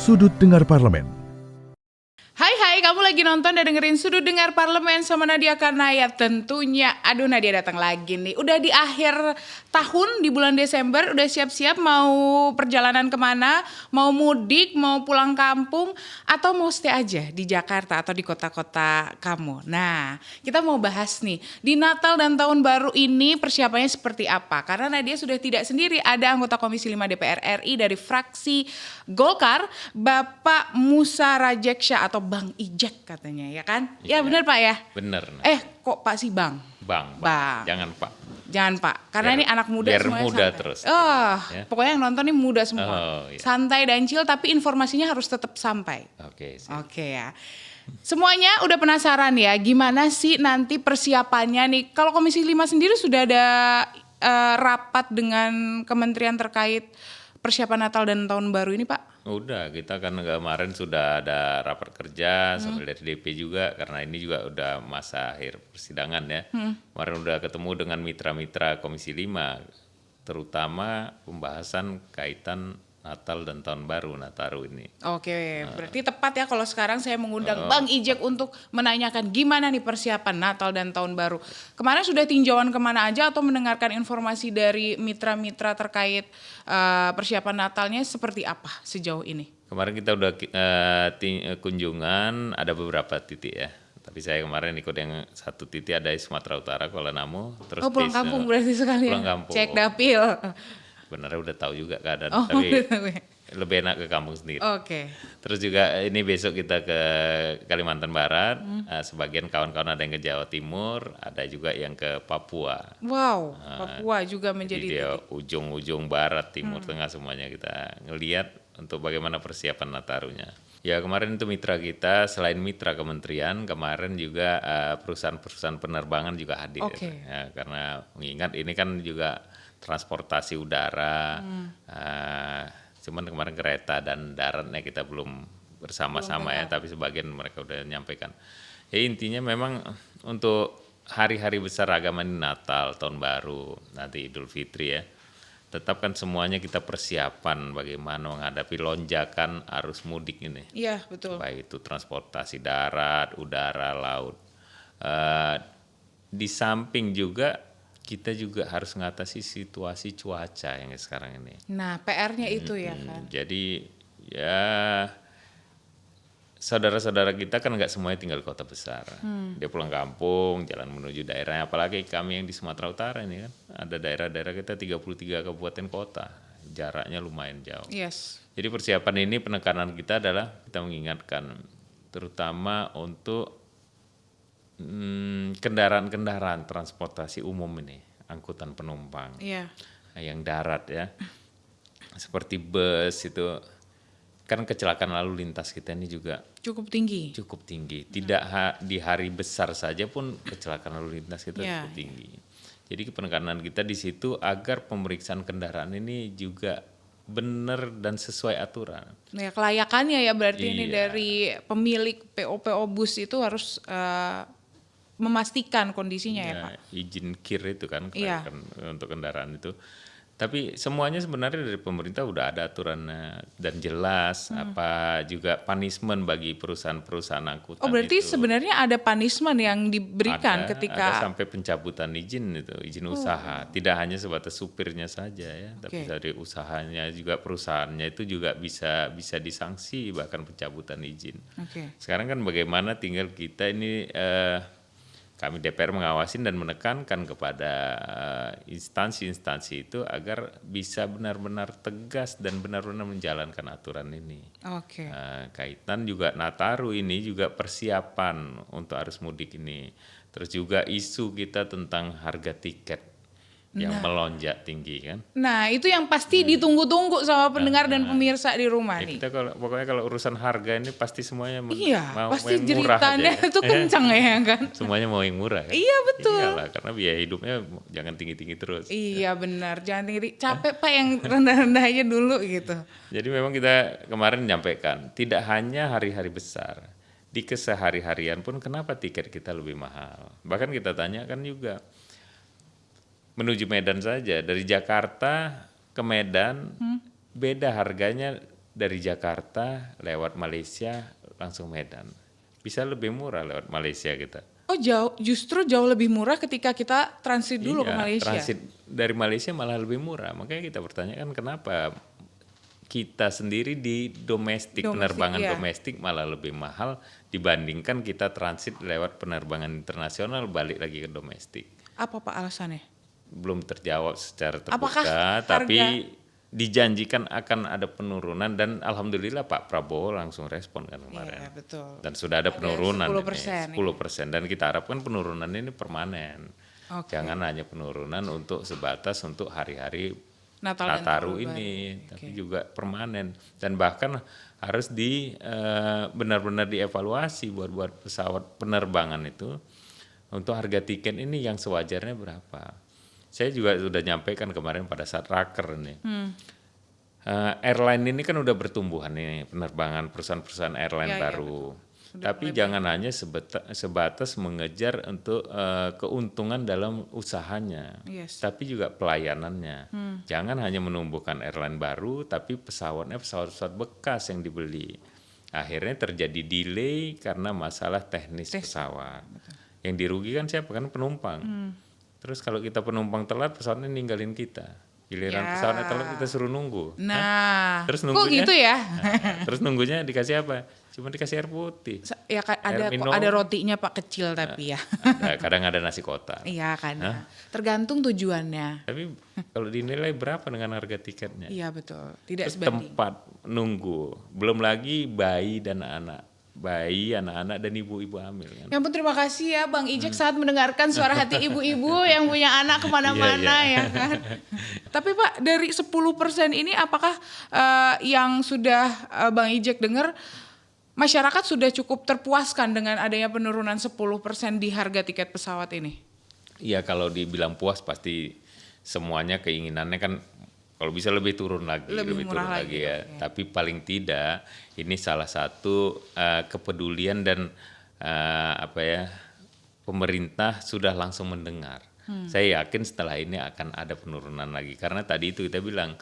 Sudut Dengar Parlemen. Hai, kamu lagi nonton dan dengerin Sudut Dengar Parlemen sama Nadia Karnaya tentunya. Aduh, Nadia datang lagi nih. Udah di akhir tahun, di bulan Desember, udah siap-siap mau perjalanan kemana, mau mudik, mau pulang kampung, atau mau stay aja di Jakarta atau di kota-kota kamu. Nah, kita mau bahas nih, di Natal dan Tahun Baru ini persiapannya seperti apa? Karena Nadia sudah tidak sendiri, ada anggota Komisi 5 DPR RI dari fraksi Golkar, Bapak Musa Rajeksya atau Bang Ijek katanya, ya kan? Ya benar Pak ya? Bener. Kok Pak sih Bang? Bang. Jangan Jangan Pak. Pak, karena ini anak muda biar semuanya muda santai. terus. Ya. Pokoknya yang nonton ini muda semua. Iya. Santai dan chill, tapi informasinya harus tetap sampai. Oke. Oke ya. Semuanya udah penasaran ya, gimana sih nanti persiapannya nih? Kalau Komisi 5 sendiri sudah ada rapat dengan kementerian terkait persiapan Natal dan Tahun Baru ini, Pak? Udah, kita kan kemarin sudah ada rapat kerja sambil dari DP juga, karena ini juga udah masa akhir persidangan ya. Kemarin udah ketemu dengan mitra-mitra Komisi 5, terutama pembahasan kaitan Natal dan Tahun Baru, Nataru ini. Oke, berarti tepat ya kalau sekarang saya mengundang Bang Ijek untuk menanyakan gimana nih persiapan Natal dan Tahun Baru. Kemarin sudah tinjauan kemana aja atau mendengarkan informasi dari mitra-mitra terkait persiapan Natalnya seperti apa sejauh ini? Kemarin kita udah kunjungan, ada beberapa titik ya. Tapi saya kemarin ikut yang satu titik ada di Sumatera Utara, Kuala Namu. Terus pulang kampung berarti sekali pulang ya? kampung. Cek dapil. Sebenarnya udah tahu juga keadaan, tapi lebih enak ke kampung sendiri. Oke. Terus juga ini besok kita ke Kalimantan Barat, sebagian kawan-kawan ada yang ke Jawa Timur, ada juga yang ke Papua. Wow, Papua juga menjadi Jadi dia ujung-ujung barat, timur, tengah semuanya kita ngelihat untuk bagaimana persiapan Natarunya. Ya kemarin itu mitra kita, selain mitra kementerian, kemarin juga perusahaan-perusahaan penerbangan juga hadir. Oke. Ya, karena mengingat ini kan juga transportasi udara, cuman kemarin kereta dan daratnya kita belum bersama-sama ya, tapi sebagian mereka udah nyampaikan. Ya intinya memang untuk hari-hari besar agama ini, Natal, Tahun Baru, nanti Idul Fitri ya, tetap kan semuanya kita persiapan bagaimana menghadapi lonjakan arus mudik ini. Iya, betul. Baik itu transportasi darat, udara, laut. Di samping juga kita juga harus mengatasi situasi cuaca yang sekarang ini. Nah, PR-nya itu ya kan. Jadi ya saudara-saudara kita kan nggak semuanya tinggal di kota besar. Dia pulang kampung, jalan menuju daerahnya. Apalagi kami yang di Sumatera Utara ini kan, ada daerah-daerah kita 33 kabupaten kota, jaraknya lumayan jauh. Yes. Jadi persiapan ini penekanan kita adalah kita mengingatkan, terutama untuk kendaraan-kendaraan transportasi umum ini, angkutan penumpang, yang darat ya, seperti bus itu, kan kecelakaan lalu lintas kita ini juga cukup tinggi. Tidak di hari besar saja pun kecelakaan lalu lintas kita cukup tinggi. Jadi penekanan kita di situ agar pemeriksaan kendaraan ini juga benar dan sesuai aturan. Ya, kelayakannya ya berarti ini dari pemilik PO bus itu harus memastikan kondisinya ya Pak. Izin KIR itu kan untuk kendaraan itu. Tapi semuanya sebenarnya dari pemerintah udah ada aturannya dan jelas, apa juga punishment bagi perusahaan-perusahaan angkutan. Oh berarti itu. Sebenarnya ada punishment yang diberikan ketika ada sampai pencabutan izin usaha. Tidak hanya sebatas supirnya saja ya, tapi dari usahanya juga, perusahaannya itu juga bisa disanksi, bahkan pencabutan izin. Sekarang kan bagaimana tinggal kita ini kami DPR mengawasin dan menekankan kepada instansi-instansi itu agar bisa benar-benar tegas dan benar-benar menjalankan aturan ini. Kaitan juga Nataru ini juga persiapan untuk arus mudik ini. Terus juga isu kita tentang harga tiket yang melonjak tinggi kan. Nah itu yang pasti ditunggu-tunggu sama pendengar dan pemirsa di rumah nih. Kita pokoknya kalau urusan harga ini pasti semuanya mau pasti yang murah jeritannya aja. itu kencang ya kan. Semuanya mau yang murah kan. Iya betul. Iyalah, karena biaya hidupnya jangan tinggi-tinggi terus. Iya benar, jangan tinggi. Capek Pak yang rendah-rendah aja dulu gitu. Jadi memang kita kemarin menyampaikan tidak hanya hari-hari besar, di kesehari-harian pun kenapa tiket kita lebih mahal. Bahkan kita tanyakan juga, menuju Medan saja, dari Jakarta ke Medan beda harganya dari Jakarta lewat Malaysia langsung Medan. Bisa lebih murah lewat Malaysia kita. Oh justru jauh lebih murah ketika kita transit dulu ke Malaysia. Transit dari Malaysia malah lebih murah. Makanya kita pertanyakan kenapa kita sendiri di domestik penerbangan domestik malah lebih mahal dibandingkan kita transit lewat penerbangan internasional balik lagi ke domestik. Apa Pak alasannya? Belum terjawab secara terbuka, Apakah tapi dijanjikan akan ada penurunan dan alhamdulillah Pak Prabowo langsung respon kan kemarin. Iya, betul. Dan sudah ada penurunan 10%, ini, 10% dan kita harapkan penurunan ini permanen. Jangan hanya penurunan untuk sebatas untuk hari-hari Nataru ini, tapi juga permanen dan bahkan harus benar-benar dievaluasi buat pesawat penerbangan itu untuk harga tiket ini yang sewajarnya berapa. Saya juga sudah nyampaikan kemarin pada saat raker nih. Airline ini kan udah bertumbuhan nih penerbangan perusahaan-perusahaan airline baru. Tapi jangan hanya sebatas mengejar untuk keuntungan dalam usahanya, tapi juga pelayanannya. Jangan hanya menumbuhkan airline baru, tapi pesawatnya pesawat bekas yang dibeli. Akhirnya terjadi delay karena masalah teknis pesawat. Yang dirugikan siapa? Kan penumpang. Terus kalau kita penumpang telat, pesawatnya ninggalin kita. Giliran pesawatnya telat kita suruh nunggu. Nah, terus nunggunya, kok gitu ya? Terus nunggunya dikasih apa? Cuma dikasih air putih. Ya ada rotinya Pak kecil tapi ya. Kadang ada nasi kotak. Iya kan. Tergantung tujuannya. Tapi kalau dinilai berapa dengan harga tiketnya? Iya betul. Tidak terus sebanding. Tempat nunggu. Belum lagi bayi dan anak. Bayi, anak-anak dan ibu-ibu hamil kan. Ya ampun terima kasih ya Bang Ijek saat mendengarkan suara hati ibu-ibu yang punya anak kemana-mana ya kan. Tapi Pak dari 10% ini apakah yang sudah Bang Ijek dengar masyarakat sudah cukup terpuaskan dengan adanya penurunan 10% di harga tiket pesawat ini? Iya kalau dibilang puas pasti semuanya keinginannya kan kalau bisa lebih turun lagi, lebih turun lagi ya. Okay. Tapi paling tidak ini salah satu kepedulian dan pemerintah sudah langsung mendengar. Saya yakin setelah ini akan ada penurunan lagi karena tadi itu kita bilang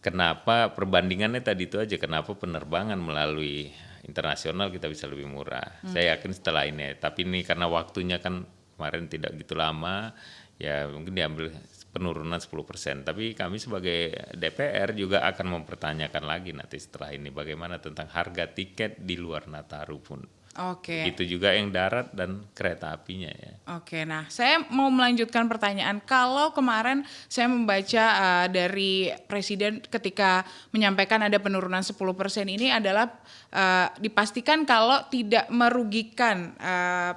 kenapa perbandingannya tadi itu aja kenapa penerbangan melalui internasional kita bisa lebih murah. Saya yakin setelah ini, tapi ini karena waktunya kan kemarin tidak gitu lama, ya mungkin diambil penurunan 10%. Tapi kami sebagai DPR juga akan mempertanyakan lagi nanti setelah ini bagaimana tentang harga tiket di luar Nataru pun. Oke. Itu juga yang darat dan kereta apinya ya. Oke, nah saya mau melanjutkan pertanyaan. Kalau kemarin saya membaca dari Presiden ketika menyampaikan ada penurunan 10% ini adalah dipastikan kalau tidak merugikan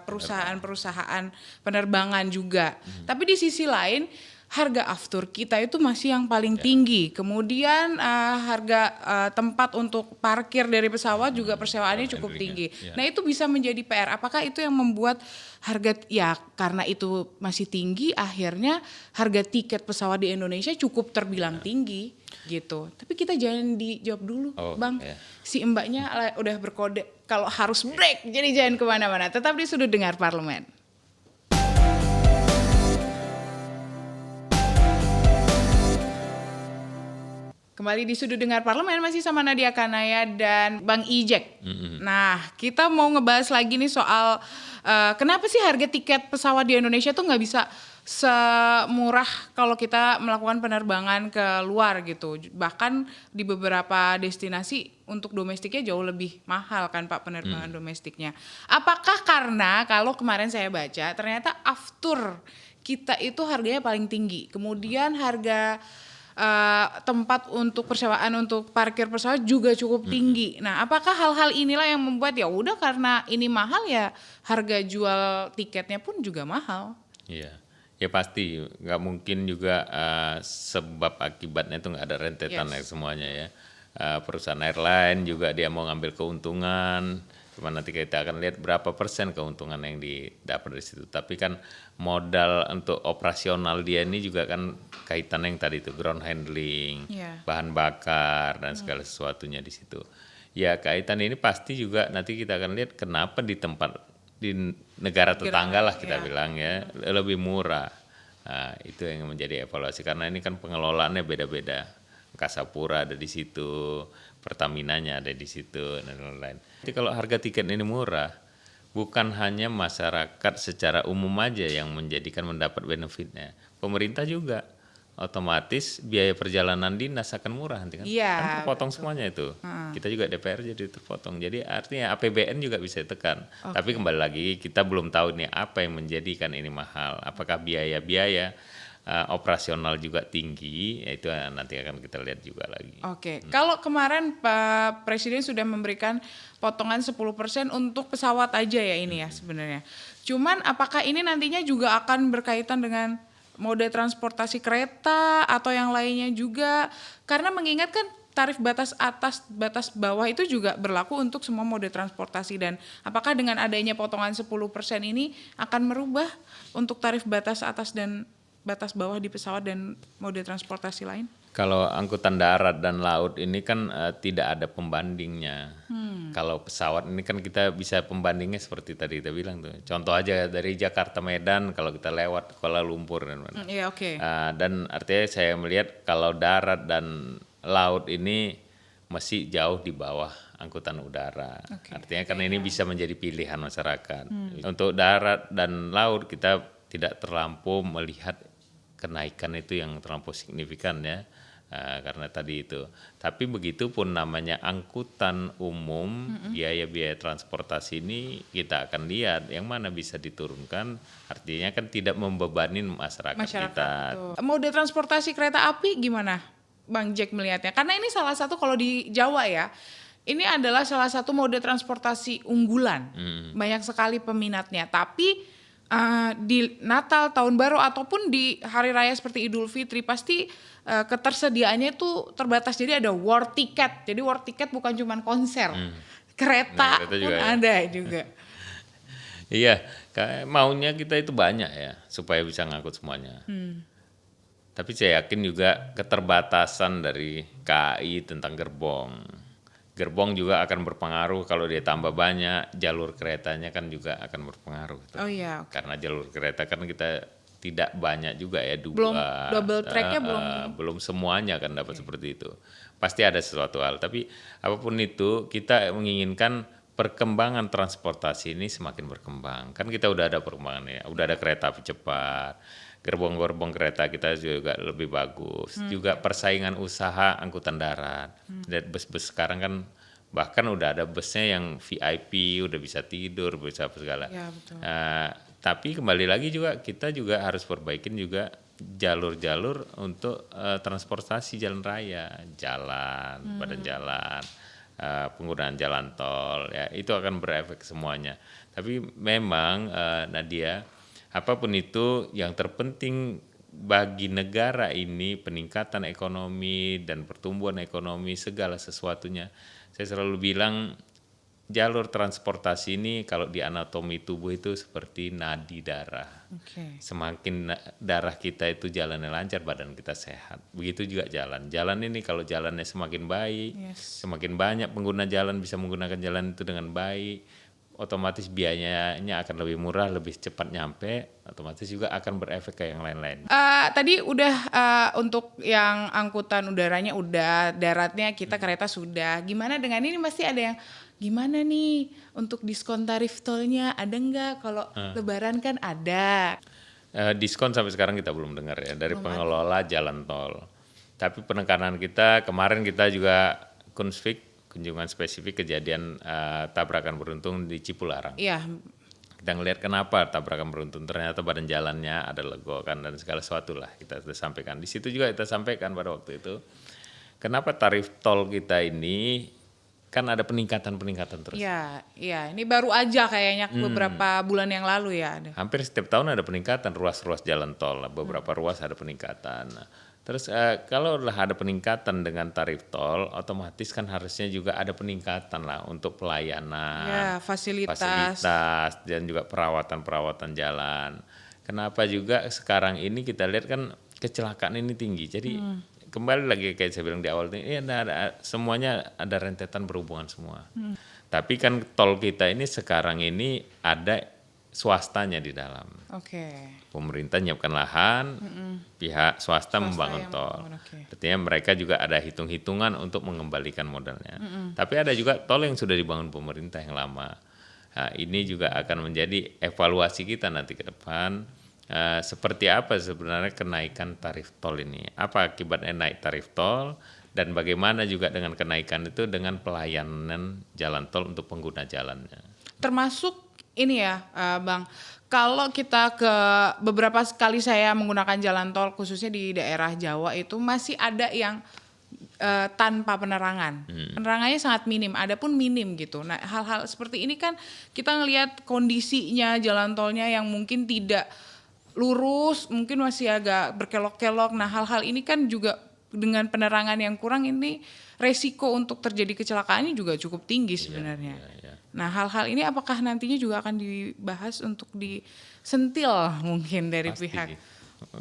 perusahaan-perusahaan penerbangan juga. Tapi di sisi lain harga aftur kita itu masih yang paling tinggi. Kemudian harga tempat untuk parkir dari pesawat juga persewaannya cukup tinggi. Nah itu bisa menjadi PR. Apakah itu yang membuat harga ya karena itu masih tinggi akhirnya harga tiket pesawat di Indonesia cukup terbilang tinggi gitu. Tapi kita jangan dijawab dulu Bang. Si mbaknya udah berkode kalau harus break. Jadi jangan kemana-mana. Tetap di Sudut Dengar Parlemen. Kembali di Sudut Dengar Parlemen masih sama Nadia Kanaya dan Bang Ijek. Nah, kita mau ngebahas lagi nih soal kenapa sih harga tiket pesawat di Indonesia tuh nggak bisa semurah kalau kita melakukan penerbangan ke luar gitu. Bahkan di beberapa destinasi untuk domestiknya jauh lebih mahal kan Pak penerbangan domestiknya. Apakah karena kalau kemarin saya baca ternyata aftur kita itu harganya paling tinggi. Kemudian harga tempat untuk persewaan untuk parkir pesawat juga cukup tinggi. Nah, apakah hal-hal inilah yang membuat ya udah karena ini mahal ya harga jual tiketnya pun juga mahal? Iya, ya pasti nggak mungkin juga sebab akibatnya itu nggak ada rentetan ya semuanya ya. Perusahaan airline juga dia mau ngambil keuntungan. Cuma nanti kita akan lihat berapa persen keuntungan yang didapat dari situ. Tapi kan modal untuk operasional dia ini juga kan kaitan yang tadi itu ground handling, bahan bakar dan segala sesuatunya di situ. Ya kaitan ini pasti juga nanti kita akan lihat kenapa di negara tetangga lah kita bilang ya lebih murah. Nah, itu yang menjadi evaluasi karena ini kan pengelolaannya beda-beda. Angkasa Pura ada di situ, Pertaminanya ada di situ, dan lain-lain. Jadi kalau harga tiket ini murah, bukan hanya masyarakat secara umum aja yang mendapat benefitnya, pemerintah juga. Otomatis biaya perjalanan dinas akan murah nanti kan, kan terpotong semuanya itu. Kita juga DPR jadi terpotong. Jadi artinya APBN juga bisa ditekan. Tapi kembali lagi kita belum tahu nih apa yang menjadikan ini mahal. Apakah biaya-biaya operasional juga tinggi, itu nanti akan kita lihat juga lagi. Kalau kemarin Pak Presiden sudah memberikan potongan 10% untuk pesawat aja ya ini ya sebenarnya. Cuman apakah ini nantinya juga akan berkaitan dengan mode transportasi kereta atau yang lainnya juga? Karena mengingat kan tarif batas atas, batas bawah itu juga berlaku untuk semua mode transportasi, dan apakah dengan adanya potongan 10% ini akan merubah untuk tarif batas atas dan batas bawah di pesawat dan mode transportasi lain? Kalau angkutan darat dan laut ini kan tidak ada pembandingnya. Kalau pesawat ini kan kita bisa pembandingnya seperti tadi kita bilang tuh. Contoh aja dari Jakarta Medan kalau kita lewat Kuala Lumpur dan dan artinya saya melihat kalau darat dan laut ini masih jauh di bawah angkutan udara. Artinya karena ini bisa menjadi pilihan masyarakat. Untuk darat dan laut kita tidak terlampau melihat kenaikan itu yang terlampau signifikan ya. Karena tadi itu. Tapi begitu pun namanya angkutan umum, biaya-biaya transportasi ini kita akan lihat yang mana bisa diturunkan, artinya kan tidak membebani masyarakat kita. Mode transportasi kereta api gimana Bang Jack melihatnya? Karena ini salah satu kalau di Jawa ya, ini adalah salah satu mode transportasi unggulan. Banyak sekali peminatnya, tapi di Natal, Tahun Baru ataupun di hari raya seperti Idul Fitri pasti ketersediaannya itu terbatas. Jadi ada war ticket. Jadi war ticket bukan cuma konser, kereta pun juga ada juga. Iya, maunya kita itu banyak ya supaya bisa ngangkut semuanya. Tapi saya yakin juga keterbatasan dari KAI tentang gerbong. Gerbong juga akan berpengaruh kalau dia tambah banyak, jalur keretanya kan juga akan berpengaruh. Karena jalur kereta kan kita tidak banyak juga ya, belum double tracknya belum semuanya kan dapat seperti itu. Pasti ada sesuatu hal, tapi apapun itu kita menginginkan perkembangan transportasi ini semakin berkembang. Kan kita udah ada perkembangannya, udah ada kereta api cepat, gerbong-gerbong kereta kita juga lebih bagus. Juga persaingan usaha angkutan darat. Dan bus-bus sekarang kan bahkan udah ada busnya yang VIP, udah bisa tidur, bisa apa segala. Tapi kembali lagi juga kita juga harus perbaikin juga jalur-jalur untuk transportasi jalan raya, jalan, badan jalan, penggunaan jalan tol, ya itu akan berefek semuanya. Tapi memang Nadia, apapun itu yang terpenting bagi negara ini peningkatan ekonomi dan pertumbuhan ekonomi segala sesuatunya. Saya selalu bilang jalur transportasi ini kalau di anatomi tubuh itu seperti nadi darah. Semakin darah kita itu jalannya lancar, badan kita sehat. Begitu juga jalan. Jalan ini kalau jalannya semakin baik, semakin banyak pengguna jalan bisa menggunakan jalan itu dengan baik, otomatis biayanya akan lebih murah, lebih cepat nyampe, otomatis juga akan berefek ke yang lain-lain. Tadi udah untuk yang angkutan udaranya udah, daratnya kita kereta sudah. Gimana dengan ini, masih ada yang gimana nih untuk diskon tarif tolnya, ada nggak? Kalau Lebaran kan ada. Diskon sampai sekarang kita belum dengar ya dari pengelola jalan tol. Tapi penekanan kita kemarin kita juga kunjungan spesifik kejadian tabrakan beruntun di Cipularang. Kita ngelihat kenapa tabrakan beruntun, ternyata badan jalannya ada legokan dan segala sesuatu lah kita sudah sampaikan. Di situ juga kita sampaikan pada waktu itu, kenapa tarif tol kita ini kan ada peningkatan terus. Iya, ini baru aja kayaknya beberapa bulan yang lalu ya. Hampir setiap tahun ada peningkatan ruas-ruas jalan tol, beberapa ruas ada peningkatan. Terus kalau ada peningkatan dengan tarif tol, otomatis kan harusnya juga ada peningkatan lah untuk pelayanan, fasilitas dan juga perawatan jalan. Kenapa juga sekarang ini kita lihat kan kecelakaan ini tinggi. Jadi kembali lagi kayak saya bilang di awal ini semuanya ada rentetan berhubungan semua. Tapi kan tol kita ini sekarang ini ada swastanya di dalam. Pemerintah nyiapkan lahan, pihak swasta membangun tol. Artinya mereka juga ada hitung-hitungan untuk mengembalikan modalnya. Tapi ada juga tol yang sudah dibangun pemerintah yang lama. Nah, ini juga akan menjadi evaluasi kita nanti ke depan. Seperti apa sebenarnya kenaikan tarif tol ini? Apa akibatnya naik tarif tol? Dan bagaimana juga dengan kenaikan itu dengan pelayanan jalan tol untuk pengguna jalannya? Termasuk ini ya, Bang, kalau kita ke beberapa kali saya menggunakan jalan tol khususnya di daerah Jawa itu masih ada yang tanpa penerangan. Penerangannya sangat minim, ada pun minim gitu. Nah, hal-hal seperti ini kan kita ngelihat kondisinya jalan tolnya yang mungkin tidak lurus, mungkin masih agak berkelok-kelok. Nah, hal-hal ini kan juga dengan penerangan yang kurang ini resiko untuk terjadi kecelakaannya juga cukup tinggi sebenarnya. Nah, hal-hal ini apakah nantinya juga akan dibahas untuk disentil mungkin dari Pasti, pihak?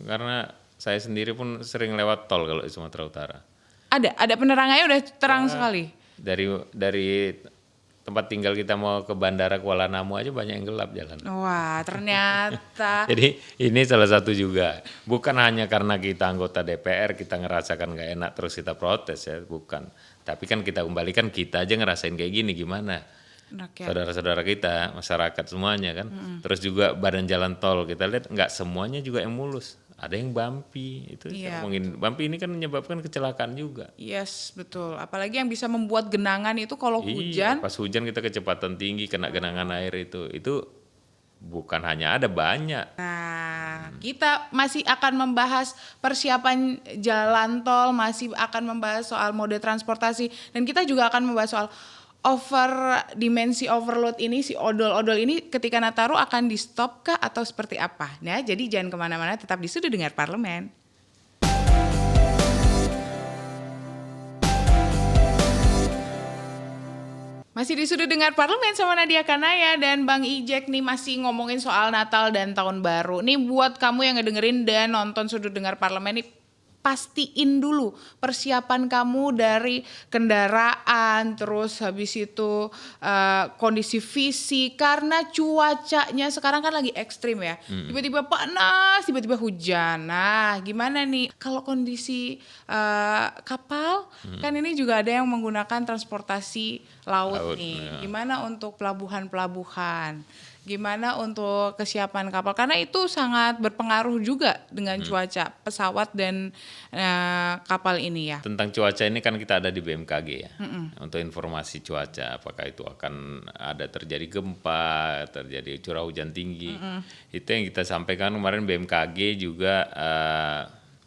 Karena saya sendiri pun sering lewat tol kalau di Sumatera Utara. Ada penerangannya udah terang sekali. Dari tempat tinggal kita mau ke Bandara Kuala Namu aja banyak yang gelap jalan. Wah, ternyata. Jadi ini salah satu juga. Bukan hanya karena kita anggota DPR kita ngerasakan gak enak terus kita protes ya, bukan. Tapi kan kita kembalikan kita aja ngerasain kayak gini gimana. Saudara-saudara kita, masyarakat semuanya kan. Terus juga badan jalan tol kita lihat nggak semuanya juga yang mulus. Ada yang bumpy, itu ngomongin bumpy ini kan menyebabkan kecelakaan juga. Yes, betul. Apalagi yang bisa membuat genangan itu kalau hujan. Pas hujan kita kecepatan tinggi kena genangan air itu bukan hanya ada banyak. Nah, kita masih akan membahas persiapan jalan tol, masih akan membahas soal mode transportasi, dan kita juga akan membahas soal dimensi overload ini, si odol-odol ini ketika Nataru akan di stop kah atau seperti apa? Nah, jadi jangan kemana-mana, tetap di Sudut Dengar Parlemen. Masih di Sudut Dengar Parlemen sama Nadia Kanaya dan Bang Ijek nih masih ngomongin soal Natal dan Tahun Baru. Nih buat kamu yang ngedengerin dan nonton Sudut Dengar Parlemen nih, pastiin dulu persiapan kamu dari kendaraan, terus habis itu kondisi fisik, karena cuacanya sekarang kan lagi ekstrim ya. Tiba-tiba panas, tiba-tiba hujan. Nah, gimana nih kalau kondisi kapal? Kan ini juga ada yang menggunakan transportasi laut nih. Ya. Gimana untuk pelabuhan-pelabuhan? Gimana untuk kesiapan kapal, karena itu sangat berpengaruh juga dengan cuaca pesawat dan kapal ini ya. Tentang cuaca ini kan kita ada di BMKG ya. Untuk informasi cuaca, apakah itu akan ada terjadi gempa, terjadi curah hujan tinggi. Itu yang kita sampaikan kemarin. BMKG juga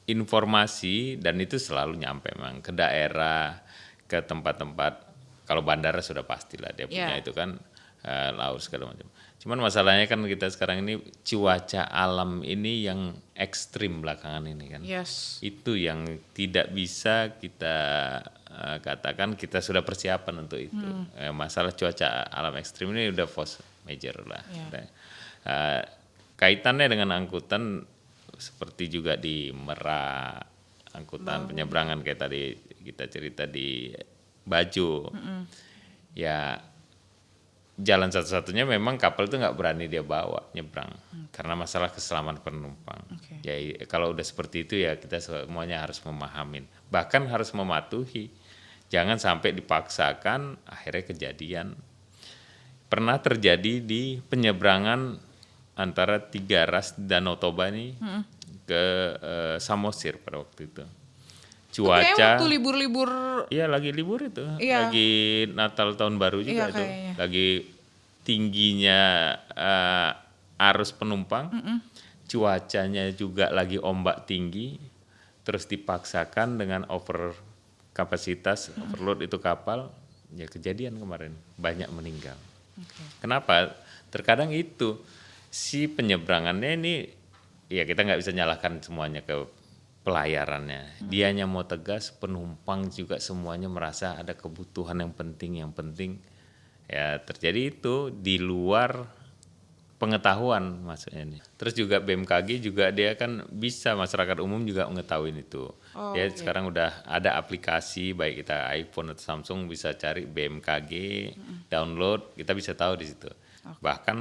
informasi, dan itu selalu nyampe memang ke daerah, ke tempat-tempat. Kalau bandara sudah pastilah dia punya itu kan laut segala macam. Cuman masalahnya kan kita sekarang ini cuaca alam ini yang ekstrim belakangan ini kan. Itu yang tidak bisa kita katakan kita sudah persiapan untuk itu. Masalah cuaca alam ekstrim ini udah force major lah. Kaitannya dengan angkutan seperti juga di Merak, angkutan penyeberangan kayak tadi kita cerita di Bajo. Ya, jalan satu-satunya memang kapal itu nggak berani dia bawa nyebrang karena masalah keselamatan penumpang. Ya kalau udah seperti itu ya kita semuanya harus memahamin, bahkan harus mematuhi. Jangan sampai dipaksakan akhirnya kejadian. Pernah terjadi di penyeberangan antara Tiga Ras dan Danau Toba ini ke Samosir pada waktu itu. Cuaca waktu libur-libur. Iya, lagi libur itu. Lagi Natal Tahun Baru juga itu. Kayaknya. Lagi tingginya arus penumpang. Cuacanya juga lagi ombak tinggi. Terus dipaksakan dengan over kapasitas, overload itu kapal. Ya kejadian kemarin, banyak meninggal. Kenapa? Terkadang itu si penyeberangannya ini ya kita nggak bisa nyalahkan semuanya ke pelayarannya. Dianya mau tegas, penumpang juga semuanya merasa ada kebutuhan yang penting ya terjadi itu di luar pengetahuan maksudnya ini. Terus juga BMKG juga dia kan bisa masyarakat umum juga mengetahui itu. Sekarang udah ada aplikasi baik kita iPhone atau Samsung bisa cari BMKG, download, kita bisa tahu di situ. Bahkan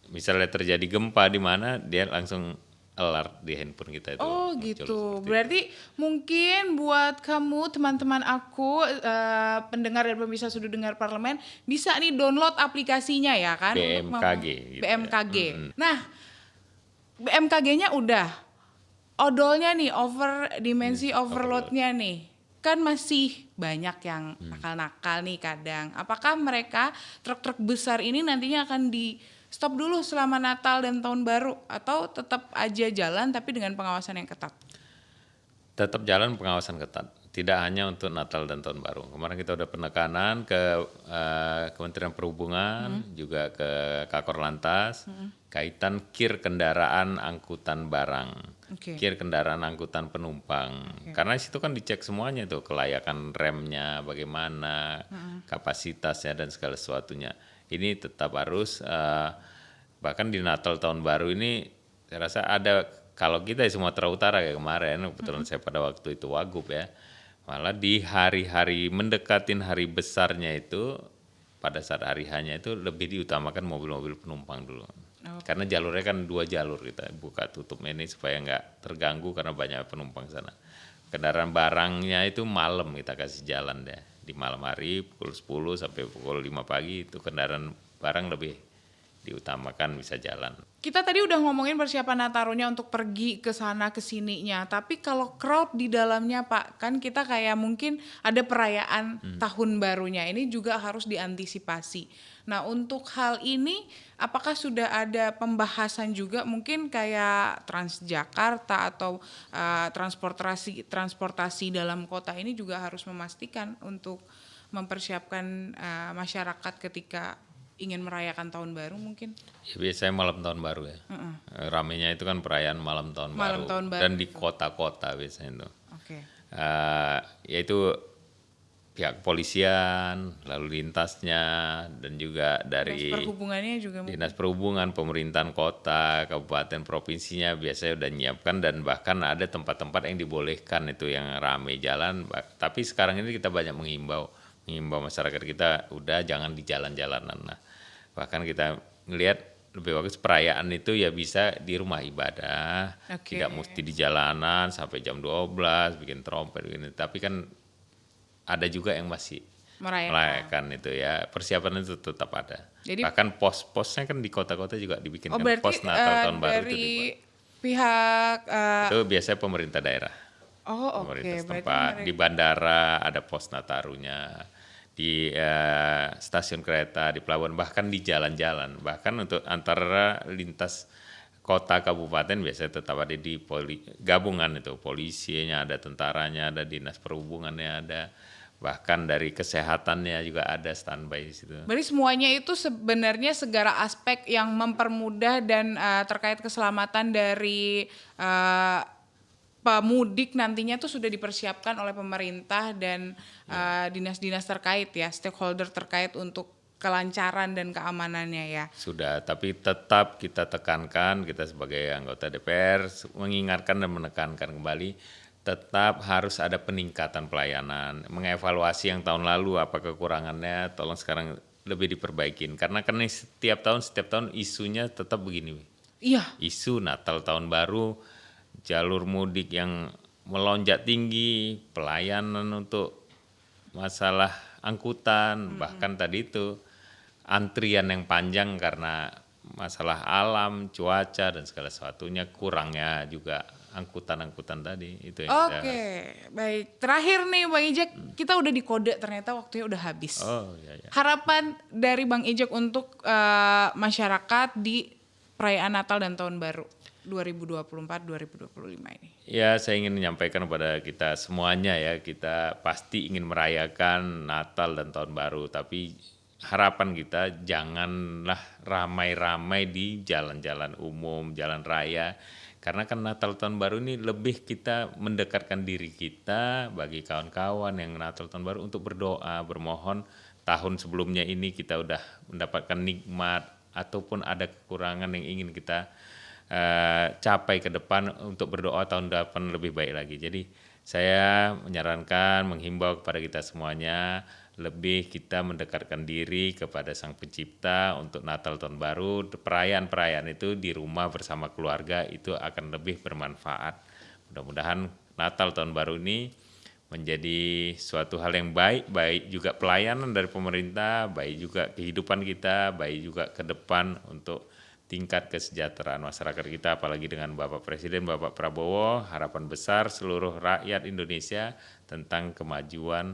misalnya terjadi gempa di mana dia langsung alert di handphone kita itu. Oh muncul gitu. seperti Berarti mungkin buat kamu teman-teman aku pendengar dan pemirsa Sudut Dengar Parlemen bisa nih download aplikasinya ya kan BMKG gitu ya. BMKG. Nah, BMKG-nya udah. Odolnya nih dimensi overload-nya nih. Kan masih banyak yang nakal-nakal nih kadang. Apakah mereka truk-truk besar ini nantinya akan di stop dulu selama Natal dan Tahun Baru atau tetap aja jalan tapi dengan pengawasan yang ketat? Tetap jalan pengawasan ketat. Tidak hanya untuk Natal dan Tahun Baru. Kemarin kita udah penekanan ke Kementerian Perhubungan, juga ke Kakor Lantas, kaitan kir kendaraan angkutan barang, kir kendaraan angkutan penumpang. Karena situ kan dicek semuanya tuh, kelayakan remnya, bagaimana, kapasitasnya dan segala sesuatunya. Ini tetap harus, bahkan di Natal Tahun Baru ini saya rasa ada, kalau kita di Sumatera Utara kayak kemarin, kebetulan saya pada waktu itu Wagub ya, malah di hari-hari mendekatin hari besarnya itu, pada saat hari hanya itu lebih diutamakan mobil-mobil penumpang dulu. Karena jalurnya kan 2 jalur, kita buka tutup ini supaya nggak terganggu karena banyak penumpang sana. Kendaraan barangnya itu malam kita kasih jalan deh. Di malam hari pukul 10 sampai pukul 5 pagi itu kendaraan barang lebih diutamakan bisa jalan. Kita tadi udah ngomongin persiapan Natarunya untuk pergi ke sana ke sininya, tapi kalau crowd di dalamnya Pak, kan kita kayak mungkin ada perayaan tahun barunya, ini juga harus diantisipasi. Nah untuk hal ini apakah sudah ada pembahasan juga mungkin kayak Transjakarta atau transportasi dalam kota ini juga harus memastikan untuk mempersiapkan masyarakat ketika ingin merayakan tahun baru mungkin? Ya, biasanya malam tahun baru ya. Ramenya itu kan perayaan malam tahun baru. Dan di kota-kota biasanya itu. Yaitu pihak kepolisian, lalu lintasnya, dan juga dari Dinas Perhubungannya juga Dinas Perhubungan, pemerintahan kota, kabupaten, provinsinya biasanya udah nyiapkan, dan bahkan ada tempat-tempat yang dibolehkan itu yang ramai jalan. Tapi sekarang ini kita banyak menghimbau masyarakat kita udah jangan di jalan-jalanan. Nah, bahkan kita ngelihat lebih bagus perayaan itu ya bisa di rumah ibadah, tidak mesti di jalanan sampai jam 12 bikin trompet gini. Tapi kan ada juga yang masih merayakan itu ya, persiapan itu tetap ada. Jadi, bahkan pos-posnya kan di kota-kota juga dibikin pos Natal tahun baru itu dibuat. Pihak itu biasanya pemerintah daerah. Pemerintah setempat. Di bandara ada pos Natarunya, di stasiun kereta, di pelabuhan, bahkan di jalan-jalan, bahkan untuk antara lintas kota kabupaten biasanya tetap ada di gabungan itu, polisinya ada, tentaranya ada, dinas perhubungannya ada, bahkan dari kesehatannya juga ada standby di situ. Berarti semuanya itu sebenarnya segala aspek yang mempermudah dan terkait keselamatan dari pemudik nantinya tuh sudah dipersiapkan oleh pemerintah dan dinas-dinas terkait ya, stakeholder terkait untuk kelancaran dan keamanannya ya. Sudah, tapi tetap kita tekankan, kita sebagai anggota DPR mengingatkan dan menekankan kembali, tetap harus ada peningkatan pelayanan, mengevaluasi yang tahun lalu apa kekurangannya, tolong sekarang lebih diperbaikin. Karena kan setiap tahun isunya tetap begini. Iya. Isu Natal tahun baru, jalur mudik yang melonjak tinggi, pelayanan untuk masalah angkutan, bahkan tadi itu antrian yang panjang karena masalah alam, cuaca dan segala sesuatunya, kurangnya juga angkutan-angkutan tadi itu yang baik. Terakhir nih Bang Ijek, kita udah di kode ternyata waktunya udah habis. Iya. Harapan dari Bang Ijek untuk masyarakat di perayaan Natal dan Tahun Baru 2024-2025 ini. Ya, saya ingin menyampaikan kepada kita semuanya ya, kita pasti ingin merayakan Natal dan Tahun Baru, tapi harapan kita janganlah ramai-ramai di jalan-jalan umum, jalan raya. Karena kan Natal Tahun Baru ini lebih kita mendekatkan diri kita bagi kawan-kawan yang Natal Tahun Baru untuk berdoa, bermohon tahun sebelumnya ini kita udah mendapatkan nikmat ataupun ada kekurangan yang ingin kita capai ke depan untuk berdoa tahun depan lebih baik lagi. Jadi saya menyarankan, menghimbau kepada kita semuanya, lebih kita mendekatkan diri kepada Sang Pencipta untuk Natal Tahun Baru, perayaan-perayaan itu di rumah bersama keluarga itu akan lebih bermanfaat. Mudah-mudahan Natal Tahun Baru ini menjadi suatu hal yang baik, baik juga pelayanan dari pemerintah, baik juga kehidupan kita, baik juga ke depan untuk tingkat kesejahteraan masyarakat kita, apalagi dengan Bapak Presiden, Bapak Prabowo, harapan besar seluruh rakyat Indonesia tentang kemajuan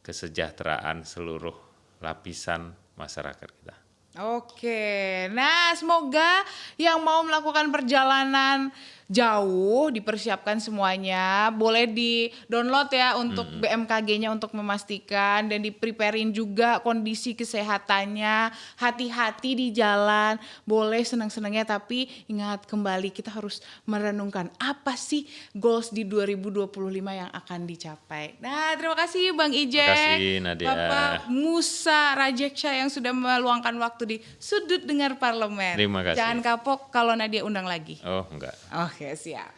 kesejahteraan seluruh lapisan masyarakat kita. Oke, nah semoga yang mau melakukan perjalanan jauh dipersiapkan semuanya, boleh di-download ya untuk BMKG-nya untuk memastikan dan di-preparein juga kondisi kesehatannya, hati-hati di jalan, boleh senang-senangnya tapi ingat kembali kita harus merenungkan apa sih goals di 2025 yang akan dicapai. Nah, terima kasih Bang Ijek, Terima kasih Nadia. Bapak Musa Rajeksya yang sudah meluangkan waktu di Sudut Dengar Parlemen. Terima kasih. Jangan kapok kalau Nadia undang lagi. Oh, enggak. Oke, siap.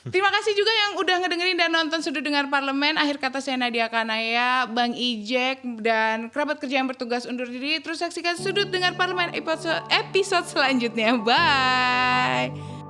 Terima kasih juga yang udah ngedengerin dan nonton Sudut Dengar Parlemen. Akhir kata saya Nadia Kanaya, Bang Ijek, dan kerabat kerja yang bertugas undur diri. Terus saksikan Sudut Dengar Parlemen episode selanjutnya. Bye.